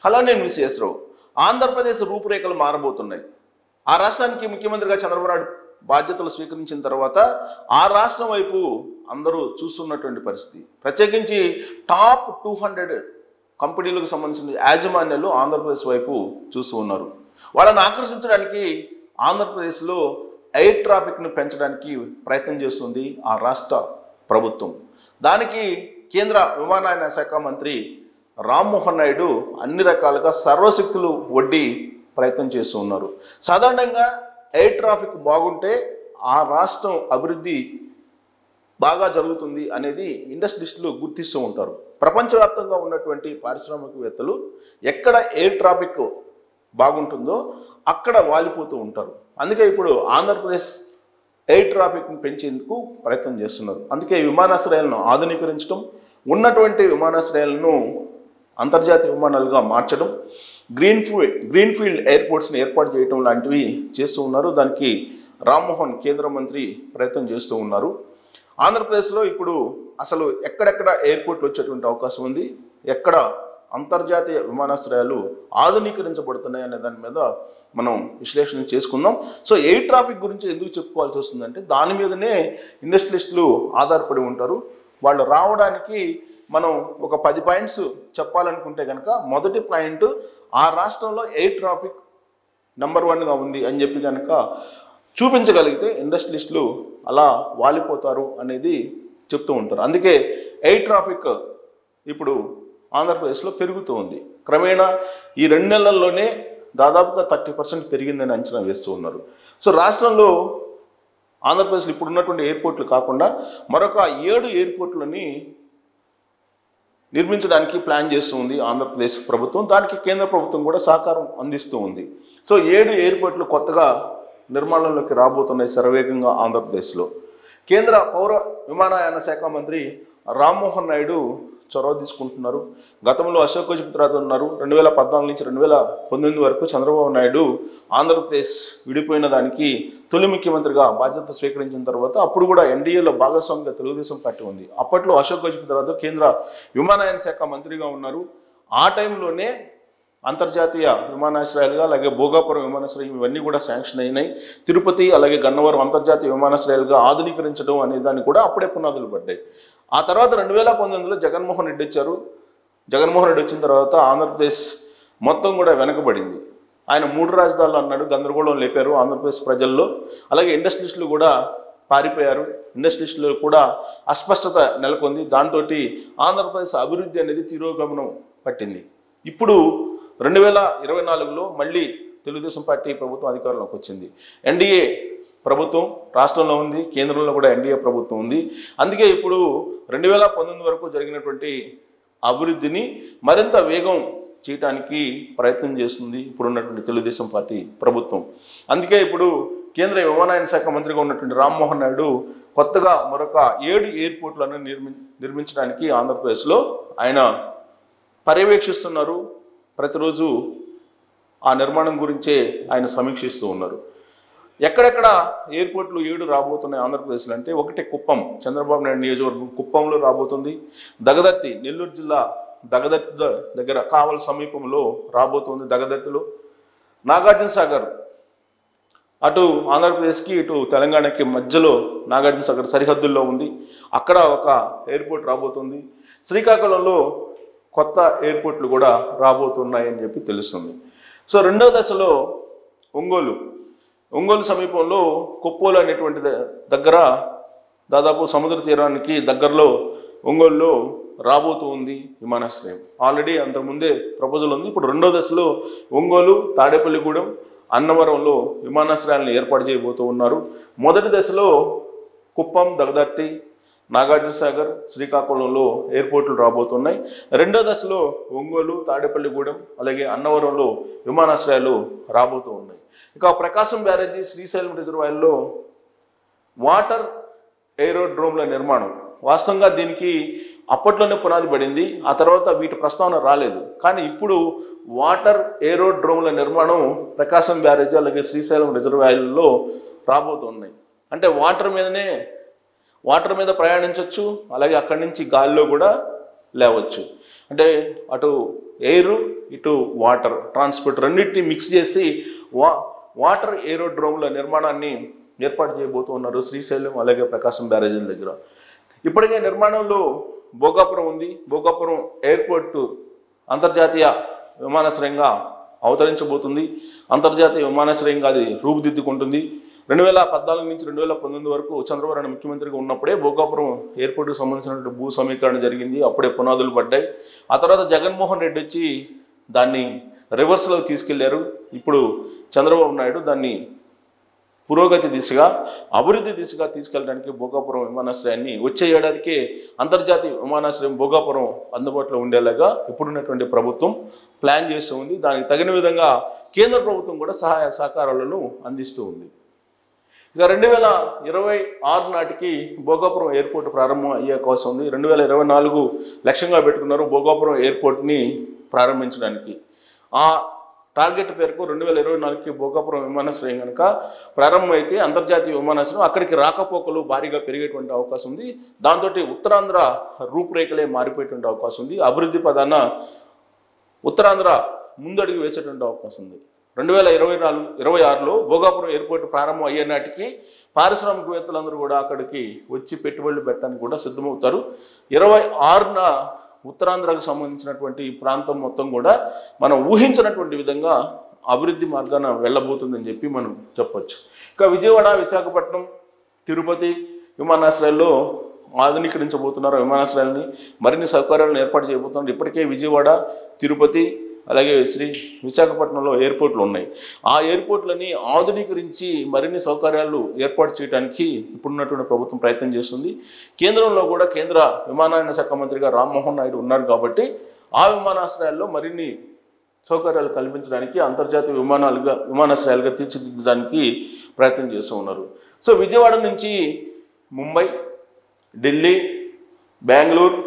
Hello, నేను విశ్వేశ్వరరావు. ఆంధ్రప్రదేశ్ రూపురేఖలు మారబోతున్నాయి. ఆ రాష్ట్రానికి ముఖ్యమంత్రిగా చంద్రబాబు నాయుడు బాధ్యతలు స్వీకరించిన తర్వాత ఆ రాష్ట్రం వైపు అందరూ చూస్తున్నటువంటి పరిస్థితి. ప్రత్యేకించి టాప్ 200 కంపెనీలకు సంబంధించిన యాజమాన్యాలు ఆంధ్రప్రదేశ్ వైపు చూస్తూ ఉన్నారు. వాళ్ళని ఆకర్షించడానికి ఆంధ్రప్రదేశ్లో ఎయిర్ ట్రాఫిక్ను పెంచడానికి ప్రయత్నం చేస్తుంది ఆ రాష్ట్ర ప్రభుత్వం. దానికి కేంద్ర విమానయాన శాఖ మంత్రి రామ్మోహన్ నాయుడు అన్ని రకాలుగా సర్వశక్తులు ఒడ్డి ప్రయత్నం చేస్తూ ఉన్నారు. సాధారణంగా ఎయిర్ ట్రాఫిక్ బాగుంటే ఆ రాష్ట్రం అభివృద్ధి బాగా జరుగుతుంది అనేది ఇండస్ట్రియలిస్టులు గుర్తిస్తూ ఉంటారు. ప్రపంచవ్యాప్తంగా ఉన్నటువంటి పారిశ్రామికవేత్తలు ఎక్కడ ఎయిర్ ట్రాఫిక్ బాగుంటుందో అక్కడ వాలిపోతూ ఉంటారు. అందుకే ఇప్పుడు ఆంధ్రప్రదేశ్ ఎయిర్ ట్రాఫిక్ని పెంచేందుకు ప్రయత్నం చేస్తున్నారు. అందుకే విమానాశ్రయాలను ఆధునీకరించడం, ఉన్నటువంటి విమానాశ్రయాలను అంతర్జాతీయ విమానాలుగా మార్చడం, గ్రీన్ఫీల్డ్ ఎయిర్పోర్ట్స్ని ఏర్పాటు చేయడం లాంటివి చేస్తూ ఉన్నారు. దానికి రామ్మోహన్ కేంద్ర మంత్రి ప్రయత్నం చేస్తూ ఉన్నారు. ఆంధ్రప్రదేశ్లో ఇప్పుడు అసలు ఎక్కడెక్కడ ఎయిర్పోర్ట్లు వచ్చేటువంటి అవకాశం ఉంది, ఎక్కడ అంతర్జాతీయ విమానాశ్రయాలు ఆధునీకరించబడుతున్నాయి అనే దాని మీద మనం విశ్లేషణ చేసుకుందాం. సో ఎయిర్ ట్రాఫిక్ గురించి ఎందుకు చెప్పుకోవాల్సి వస్తుందంటే దాని మీదనే ఇండస్ట్రియలిస్టులు ఆధారపడి ఉంటారు. వాళ్ళు రావడానికి మనం ఒక 10 పాయింట్స్ చెప్పాలనుకుంటే కనుక మొదటి పాయింట్, ఆ రాష్ట్రంలో ఎయిర్ ట్రాఫిక్ నెంబర్ 1గా ఉంది అని చెప్పి కనుక చూపించగలిగితే ఇండస్ట్రియలిస్టులు అలా వాలిపోతారు అనేది చెప్తూ ఉంటారు. అందుకే ఎయిర్ ట్రాఫిక్ ఇప్పుడు ఆంధ్రప్రదేశ్లో పెరుగుతూ ఉంది. క్రమేణా ఈ 2 నెలల్లోనే దాదాపుగా 30% పెరిగిందని అంచనా వేస్తూ ఉన్నారు. సో రాష్ట్రంలో ఆంధ్రప్రదేశ్లో ఇప్పుడు ఉన్నటువంటి ఎయిర్పోర్ట్లు కాకుండా మరొక 7 ఎయిర్పోర్ట్లని నిర్మించడానికి ప్లాన్ చేస్తూ ఉంది ఆంధ్రప్రదేశ్ ప్రభుత్వం. దానికి కేంద్ర ప్రభుత్వం కూడా సహకారం అందిస్తూ ఉంది. సో 7 ఎయిర్పోర్ట్లు కొత్తగా నిర్మాణంలోకి రాబోతున్నాయి శరవేగంగా ఆంధ్రప్రదేశ్లో. కేంద్ర పౌర విమానయాన శాఖ మంత్రి రామ్మోహన్ నాయుడు చొరవ తీసుకుంటున్నారు. గతంలో అశోక్ గజపతిరాజు ఉన్నారు. 2014 నుంచి 2019 వరకు చంద్రబాబు నాయుడు ఆంధ్రప్రదేశ్ విడిపోయిన దానికి తొలి ముఖ్యమంత్రిగా బాధ్యత స్వీకరించిన తర్వాత అప్పుడు కూడా ఎన్డీఏలో భాగస్వామిగా తెలుగుదేశం పార్టీ ఉంది. అప్పట్లో అశోక్ గజపతిరాజు కేంద్ర విమానయాన శాఖ మంత్రిగా ఉన్నారు. ఆ టైంలోనే అంతర్జాతీయ విమానాశ్రయాలుగా అలాగే భోగాపురం విమానాశ్రయం ఇవన్నీ కూడా శాంక్షన్ అయినాయి. తిరుపతి అలాగే గన్నవరం అంతర్జాతీయ విమానాశ్రయాలుగా ఆధునీకరించడం అనే దాన్ని కూడా అప్పుడే పునాదులు పడ్డాయి. ఆ తర్వాత 2019లో జగన్మోహన్ రెడ్డి వచ్చారు. జగన్మోహన్ రెడ్డి వచ్చిన తర్వాత ఆంధ్రప్రదేశ్ మొత్తం కూడా వెనకబడింది. ఆయన 3 రాజధానులు అన్నాడు, గందరగోళం లేపారు ఆంధ్రప్రదేశ్ ప్రజల్లో. అలాగే ఇండస్ట్రియలిస్టులు కూడా పారిపోయారు. ఇండస్ట్రియలిస్టులు కూడా అస్పష్టత నెలకొంది. దాంతో ఆంధ్రప్రదేశ్ అభివృద్ధి అనేది తిరోగమనం పట్టింది. ఇప్పుడు 2024లో మళ్ళీ తెలుగుదేశం పార్టీ ప్రభుత్వం అధికారంలోకి వచ్చింది. ఎన్డీఏ ప్రభుత్వం రాష్ట్రంలో ఉంది, కేంద్రంలో కూడా ఎన్డీఏ ప్రభుత్వం ఉంది. అందుకే ఇప్పుడు 2019 వరకు జరిగినటువంటి అభివృద్ధిని మరింత వేగం చేయడానికి ప్రయత్నం చేస్తుంది ఇప్పుడున్నటువంటి తెలుగుదేశం పార్టీ ప్రభుత్వం. అందుకే ఇప్పుడు కేంద్ర విమానయాన శాఖ మంత్రిగా ఉన్నటువంటి రామ్మోహన్ నాయుడు కొత్తగా మరొక 7 ఎయిర్పోర్ట్లను నిర్మించడానికి ఆంధ్రప్రదేశ్లో ఆయన పర్యవేక్షిస్తున్నారు. ప్రతిరోజు ఆ నిర్మాణం గురించే ఆయన సమీక్షిస్తూ ఉన్నారు. ఎక్కడెక్కడ ఎయిర్పోర్ట్లు 7 రాబోతున్నాయి ఆంధ్రప్రదేశ్లో అంటే, ఒకటి కుప్పం, చంద్రబాబు నాయుడు నియోజకవర్గం కుప్పంలో రాబోతుంది. దగదర్తి, నెల్లూరు జిల్లా దగదర్తి దగ్గర కావలి సమీపంలో రాబోతుంది దగదర్తిలో. నాగార్జున సాగర్ అటు ఆంధ్రప్రదేశ్కి ఇటు తెలంగాణకి మధ్యలో నాగార్జున సాగర్ సరిహద్దుల్లో ఉంది, అక్కడ ఒక ఎయిర్పోర్ట్ రాబోతుంది. శ్రీకాకుళంలో కొత్త ఎయిర్పోర్ట్లు కూడా రాబోతున్నాయని చెప్పి తెలుస్తుంది. సో రెండవ దశలో ఒంగోలు సమీపంలో కొప్పోలు అనేటువంటి దగ్గర దాదాపు సముద్ర తీరానికి దగ్గరలో ఒంగోలులో రాబోతూ ఉంది విమానాశ్రయం. ఆల్రెడీ అంతకుముందే ప్రపోజల్ ఉంది. ఇప్పుడు రెండో దశలో ఒంగోలు, తాడేపల్లిగూడెం, అన్నవరంలో విమానాశ్రయాలను ఏర్పాటు చేయబోతూ ఉన్నారు. మొదటి దశలో కుప్పం, దగదర్తి, నాగార్జున సాగర్, శ్రీకాకుళంలో ఎయిర్పోర్ట్లు రాబోతున్నాయి. రెండో దశలో ఒంగోలు, తాడేపల్లిగూడెం అలాగే అన్నవరంలో విమానాశ్రయాలు రాబోతూ ఉన్నాయి. ఇక ప్రకాశం బ్యారేజీ, శ్రీశైలం రిజర్వాయర్లో వాటర్ ఏరోడ్రోమ్ల నిర్మాణం, వాస్తవంగా దీనికి అప్పట్లోనే పునాది పడింది. ఆ తర్వాత వీటి ప్రస్తావన రాలేదు. కానీ ఇప్పుడు వాటర్ ఏరోడ్రోమ్ల నిర్మాణం ప్రకాశం బ్యారేజీ అలాగే శ్రీశైలం రిజర్వాయర్లలో రాబోతున్నాయి. అంటే వాటర్ మీద ప్రయాణించవచ్చు, అలాగే అక్కడి నుంచి గాలిలో కూడా లేవచ్చు. అంటే అటు ఎయిర్ ఇటు వాటర్ ట్రాన్స్పోర్ట్ రెండింటిని మిక్స్ చేసి వాటర్ ఏరోడ్రోమ్ల నిర్మాణాన్ని ఏర్పాటు చేయబోతున్నారు శ్రీశైలం అలాగే ప్రకాశం బ్యారేజీల దగ్గర. ఇప్పటికే నిర్మాణంలో భోగాపురం ఉంది. భోగాపురం ఎయిర్పోర్ట్ అంతర్జాతీయ విమానాశ్రయంగా అవతరించబోతుంది. అంతర్జాతీయ విమానాశ్రయంగా అది రూపుదిద్దుకుంటుంది. 2014 నుంచి 2019 వరకు చంద్రబాబు నాయుడు ముఖ్యమంత్రిగా ఉన్నప్పుడే భోగాపురం ఎయిర్పోర్ట్కి సంబంధించినటువంటి భూ సమీకరణ జరిగింది. అప్పుడే పునాదులు పడ్డాయి. ఆ తర్వాత జగన్మోహన్ రెడ్డి వచ్చి దాన్ని రివర్స్లో తీసుకెళ్లారు. ఇప్పుడు చంద్రబాబు నాయుడు దాన్ని పురోగతి దిశగా అభివృద్ధి దిశగా తీసుకెళ్ళడానికి భోగాపురం విమానాశ్రయాన్ని వచ్చే ఏడాదికే అంతర్జాతీయ విమానాశ్రయం భోగాపురం అందుబాటులో ఉండేలాగా ఇప్పుడున్నటువంటి ప్రభుత్వం ప్లాన్ చేస్తూ ఉంది. దానికి తగిన విధంగా కేంద్ర ప్రభుత్వం కూడా సహాయ సహకారాలను అందిస్తూ ఉంది. ఇక 2026 నాటికి భోగాపురం ఎయిర్పోర్ట్ ప్రారంభం అయ్యే అవకాశం ఉంది. 2024 లక్ష్యంగా పెట్టుకున్నారు భోగాపురం ఎయిర్పోర్ట్ని ప్రారంభించడానికి. ఆ టార్గెట్ పేరుకు 2024కి భోగాపురం విమానాశ్రయం కనుక ప్రారంభమైతే అంతర్జాతీయ విమానాశ్రయం అక్కడికి రాకపోకలు భారీగా పెరిగేటువంటి అవకాశం ఉంది. దాంతో ఉత్తరాంధ్ర రూపురేఖలే మారిపోయేటువంటి అవకాశం ఉంది. అభివృద్ధి ప్రధాన ఉత్తరాంధ్ర ముందడుగు వేసేటువంటి అవకాశం ఉంది. 2026లో భోగాపురం ఎయిర్పోర్ట్ ప్రారంభం అయ్యే నాటికి పారిశ్రామికవేత్తలందరూ కూడా అక్కడికి వచ్చి పెట్టుబడులు పెట్టడానికి కూడా సిద్ధమవుతారు. 26న ఉత్తరాంధ్రకు సంబంధించినటువంటి ఈ ప్రాంతం మొత్తం కూడా మనం ఊహించినటువంటి విధంగా అభివృద్ధి మార్గాన వెళ్ళబోతుందని చెప్పి మనం చెప్పొచ్చు. ఇక విజయవాడ, విశాఖపట్నం, తిరుపతి విమానాశ్రయాల్లో ఆధునీకరించబోతున్నారు. విమానాశ్రయాలని మరిన్ని సౌకర్యాలను ఏర్పాటు చేయబోతున్నారు. ఇప్పటికే విజయవాడ, తిరుపతి అలాగే విశాఖపట్నంలో ఎయిర్పోర్ట్లు ఉన్నాయి. ఆ ఎయిర్పోర్ట్లని ఆధునీకరించి మరిన్ని సౌకర్యాలు ఏర్పాటు చేయడానికి ఇప్పుడున్నటువంటి ప్రభుత్వం ప్రయత్నం చేస్తుంది. కేంద్రంలో కూడా కేంద్ర విమానయాన శాఖ మంత్రిగా రామ్మోహన్ నాయుడు ఉన్నారు కాబట్టి ఆ విమానాశ్రయాల్లో మరిన్ని సౌకర్యాలు కల్పించడానికి అంతర్జాతీయ విమానాశ్రయాలుగా తీర్చిదిద్దడానికి ప్రయత్నం చేస్తూ ఉన్నారు. సో విజయవాడ నుంచి ముంబై, ఢిల్లీ, బెంగళూరు,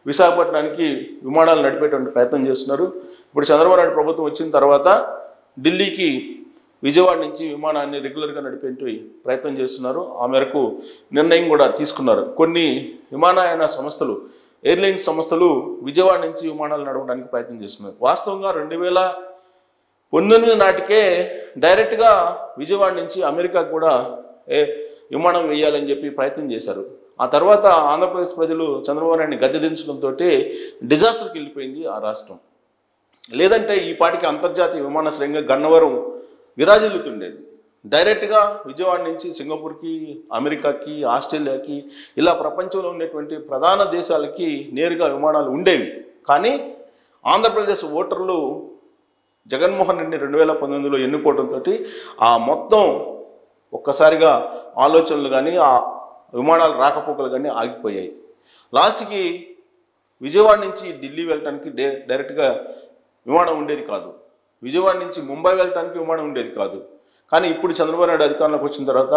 విశాఖపట్నానికి విమానాలు నడిపేటువంటి ప్రయత్నం చేస్తున్నారు. ఇప్పుడు చంద్రబాబు నాయుడు ప్రభుత్వం వచ్చిన తర్వాత ఢిల్లీకి విజయవాడ నుంచి విమానాన్ని రెగ్యులర్గా నడిపే ప్రయత్నం చేస్తున్నారు. ఆ మేరకు నిర్ణయం కూడా తీసుకున్నారు. కొన్ని విమానయాన సంస్థలు, ఎయిర్లైన్స్ సంస్థలు విజయవాడ నుంచి విమానాలు నడవడానికి ప్రయత్నం చేస్తున్నారు. వాస్తవంగా 2019 నాటికే డైరెక్ట్గా విజయవాడ నుంచి అమెరికాకు కూడా విమానం వేయాలని చెప్పి ప్రయత్నం చేశారు. ఆ తర్వాత ఆంధ్రప్రదేశ్ ప్రజలు చంద్రబాబు నాయుడిని గద్దె దించడంతో డిజాస్టర్కి వెళ్ళిపోయింది ఆ రాష్ట్రం. లేదంటే ఈ పాటికి అంతర్జాతీయ విమానాశ్రయంగా గన్నవరం విరాజిల్లుతుండేది. డైరెక్ట్గా విజయవాడ నుంచి సింగపూర్కి, అమెరికాకి, ఆస్ట్రేలియాకి ఇలా ప్రపంచంలో ఉండేటువంటి ప్రధాన దేశాలకి నేరుగా విమానాలు ఉండేవి. కానీ ఆంధ్రప్రదేశ్ ఓటర్లు జగన్మోహన్ రెడ్డిని 2019లో ఎన్నుకోవడంతో ఆ మొత్తం ఒక్కసారిగా ఆలోచనలు కానీ ఆ విమానాలు రాకపోకలు కానీ ఆగిపోయాయి. లాస్ట్కి విజయవాడ నుంచి ఢిల్లీ వెళ్ళటానికి డైరెక్ట్గా విమానం ఉండేది కాదు. విజయవాడ నుంచి ముంబై వెళ్ళటానికి విమానం ఉండేది కాదు. కానీ ఇప్పుడు చంద్రబాబు నాయుడు అధికారంలోకి వచ్చిన తర్వాత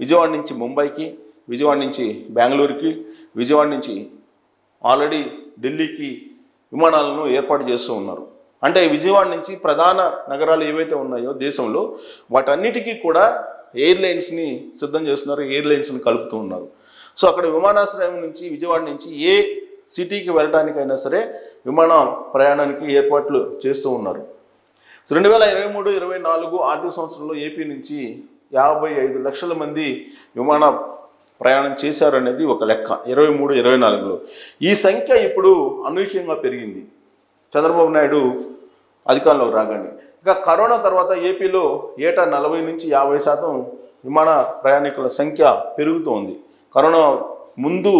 విజయవాడ నుంచి ముంబైకి, విజయవాడ నుంచి బెంగళూరుకి, విజయవాడ నుంచి ఆల్రెడీ ఢిల్లీకి విమానాలను ఏర్పాటు చేస్తూ ఉన్నారు. అంటే విజయవాడ నుంచి ప్రధాన నగరాలు ఏవైతే ఉన్నాయో దేశంలో వాటన్నిటికీ కూడా ఎయిర్లైన్స్ని సిద్ధం చేస్తున్నారు, ఎయిర్లైన్స్ని కలుపుతూ ఉన్నారు. సో అక్కడ విమానాశ్రయం నుంచి విజయవాడ నుంచి ఏ సిటీకి వెళ్ళడానికైనా సరే విమాన ప్రయాణానికి ఏర్పాట్లు చేస్తూ ఉన్నారు. సో 2023-24 ఆర్థిక సంవత్సరంలో ఏపీ నుంచి 55 లక్షల మంది విమాన ప్రయాణం చేశారనేది ఒక లెక్క 23-24లో. ఈ సంఖ్య ఇప్పుడు అనూహ్యంగా పెరిగింది చంద్రబాబు నాయుడు అధికారంలోకి రాగానే. ఇక కరోనా తర్వాత ఏపీలో ఏటా 40 నుంచి 50% విమాన ప్రయాణికుల సంఖ్య పెరుగుతోంది. కరోనా ముందు,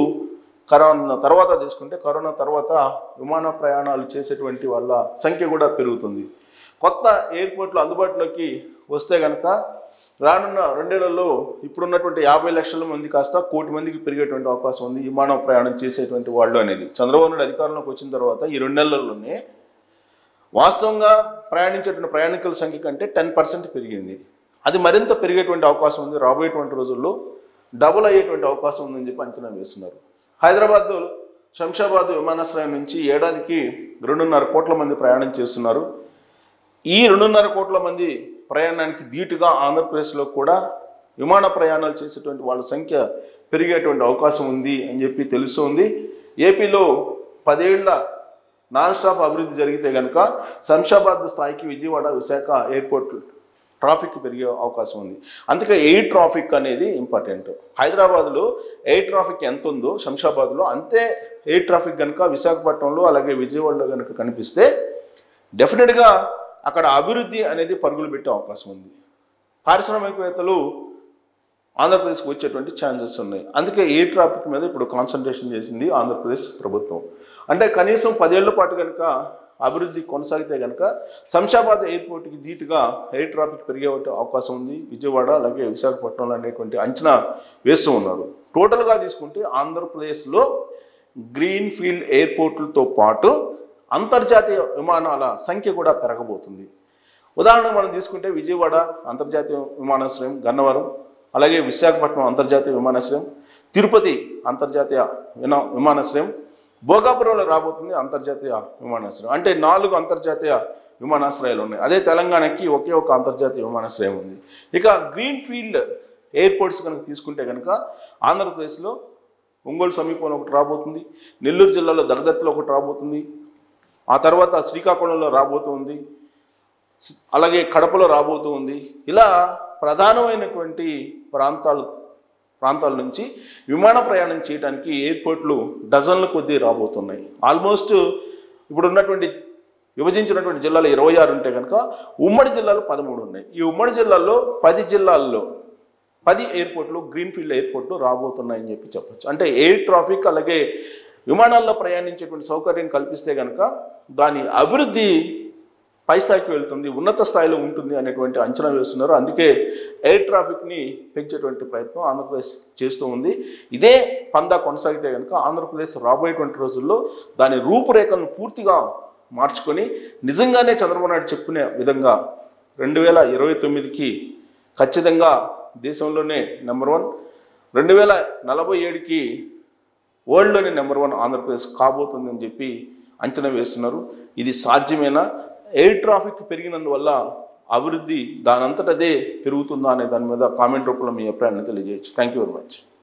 కరోనా తర్వాత తీసుకుంటే కరోనా తర్వాత విమాన ప్రయాణాలు చేసేటువంటి వాళ్ళ సంఖ్య కూడా పెరుగుతుంది. కొత్త ఎయిర్పోర్ట్లు అందుబాటులోకి వస్తే కనుక రానున్న 2 ఏళ్లలో ఇప్పుడున్నటువంటి 50 లక్షల మంది కాస్త 1 కోటి మందికి పెరిగేటువంటి అవకాశం ఉంది విమాన ప్రయాణం చేసేటువంటి వాళ్ళు అనేది. చంద్రబాబు నాయుడు అధికారంలోకి వచ్చిన తర్వాత ఈ 2 నెలల్లోనే వాస్తవంగా ప్రయాణించేటువంటి ప్రయాణికుల సంఖ్య కంటే 10% పెరిగింది. అది మరింత పెరిగేటువంటి అవకాశం ఉంది. రాబోయేటువంటి రోజుల్లో డబుల్ అయ్యేటువంటి అవకాశం ఉందని చెప్పి అంచనా వేస్తున్నారు. హైదరాబాద్ శంషాబాద్ విమానాశ్రయం నుంచి ఏడాదికి 2.5 కోట్ల మంది ప్రయాణం చేస్తున్నారు. ఈ 2.5 కోట్ల మంది ప్రయాణానికి ధీటుగా ఆంధ్రప్రదేశ్లో కూడా విమాన ప్రయాణాలు చేసేటువంటి వాళ్ళ సంఖ్య పెరిగేటువంటి అవకాశం ఉంది అని చెప్పి తెలుస్తుంది. ఏపీలో 10 ఏళ్ల నాన్ స్టాప్ అభివృద్ధి జరిగితే కనుక శంషాబాద్ స్థాయికి విజయవాడ విశాఖ ఎయిర్పోర్ట్ ట్రాఫిక్ పెరిగే అవకాశం ఉంది. అందుకే ఎయిర్ ట్రాఫిక్ అనేది ఇంపార్టెంట్. హైదరాబాద్లో ఎయిర్ ట్రాఫిక్ ఎంత ఉందో శంషాబాద్లో అంతే ఎయిర్ ట్రాఫిక్ కనుక విశాఖపట్నంలో అలాగే విజయవాడలో కనుక కనిపిస్తే డెఫినెట్గా అక్కడ అభివృద్ధి అనేది పరుగులు పెట్టే అవకాశం ఉంది. పారిశ్రామికవేత్తలు ఆంధ్రప్రదేశ్కి వచ్చేటువంటి ఛాన్సెస్ ఉన్నాయి. అందుకే ఎయిర్ ట్రాఫిక్ మీద ఇప్పుడు కాన్సన్ట్రేషన్ చేసింది ఆంధ్రప్రదేశ్ ప్రభుత్వం. అంటే కనీసం 10 ఏళ్ల పాటు కనుక అభివృద్ధి కొనసాగితే కనుక శంషాబాద్ ఎయిర్పోర్ట్కి ధీటుగా ఎయిర్ ట్రాఫిక్ పెరిగే అవకాశం ఉంది. విజయవాడ అలాగే విశాఖపట్నంలో అనేటువంటి అంచనా వేస్తూ ఉన్నారు. టోటల్గా తీసుకుంటే ఆంధ్రప్రదేశ్లో గ్రీన్ ఫీల్డ్ ఎయిర్పోర్ట్లతో పాటు అంతర్జాతీయ విమానాల సంఖ్య కూడా పెరగబోతుంది. ఉదాహరణకు మనం తీసుకుంటే విజయవాడ అంతర్జాతీయ విమానాశ్రయం, గన్నవరం అలాగే విశాఖపట్నం అంతర్జాతీయ విమానాశ్రయం, తిరుపతి అంతర్జాతీయ విమానాశ్రయం, భోగాపురంలో రాబోతుంది అంతర్జాతీయ విమానాశ్రయం. అంటే 4 అంతర్జాతీయ విమానాశ్రయాలు ఉన్నాయి. అదే తెలంగాణకి ఒకే ఒక అంతర్జాతీయ విమానాశ్రయం ఉంది. ఇక గ్రీన్ ఫీల్డ్ ఎయిర్పోర్ట్స్ కనుక తీసుకుంటే కనుక ఆంధ్రప్రదేశ్లో ఒంగోలు సమీపంలో ఒకటి రాబోతుంది, నెల్లూరు జిల్లాలో దగదర్తిలో ఒకటి రాబోతుంది, ఆ తర్వాత శ్రీకాకుళంలో రాబోతుంది, అలాగే కడపలో రాబోతూ ఉంది. ఇలా ప్రధానమైనటువంటి ప్రాంతాల నుంచి విమాన ప్రయాణం చేయడానికి ఎయిర్పోర్ట్లు డజన్ల కొద్దీ రాబోతున్నాయి. ఆల్మోస్ట్ ఇప్పుడు ఉన్నటువంటి విభజించినటువంటి జిల్లాలు 26 ఉంటే కనుక ఉమ్మడి జిల్లాలు 13 ఉన్నాయి. ఈ ఉమ్మడి జిల్లాల్లో 10 జిల్లాల్లో 10 ఎయిర్పోర్ట్లు గ్రీన్ఫీల్డ్ ఎయిర్పోర్ట్లు రాబోతున్నాయని చెప్పొచ్చు. అంటే ఎయిర్ ట్రాఫిక్ అలాగే విమానాల్లో ప్రయాణించేటువంటి సౌకర్యం కల్పిస్తే కనుక దాని అభివృద్ధి పైసాకి వెళ్తుంది, ఉన్నత స్థాయిలో ఉంటుంది అనేటువంటి అంచనా వేస్తున్నారు. అందుకే ఎయిర్ ట్రాఫిక్ని పెంచేటువంటి ప్రయత్నం ఆంధ్రప్రదేశ్ చేస్తూ ఉంది. ఇదే పందా కొనసాగితే కనుక ఆంధ్రప్రదేశ్ రాబోయేటువంటి రోజుల్లో దాని రూపురేఖలను పూర్తిగా మార్చుకొని నిజంగానే చంద్రబాబు నాయుడు చెప్పుకునే విధంగా 2029కి ఖచ్చితంగా దేశంలోనే నెంబర్ 1, 2047కి వరల్డ్లోనే నెంబర్ 1 ఆంధ్రప్రదేశ్ కాబోతుందని చెప్పి అంచనా వేస్తున్నారు. ఇది సాధ్యమేనా? ఎయిర్ ట్రాఫిక్ పెరిగినందువల్ల అభివృద్ధి దానంతటదే పెరుగుతుందా అనే దాని మీద కామెంట్ రూపంలో మీ అభిప్రాయాన్ని తెలియజేయచ్చు. Thank you very much.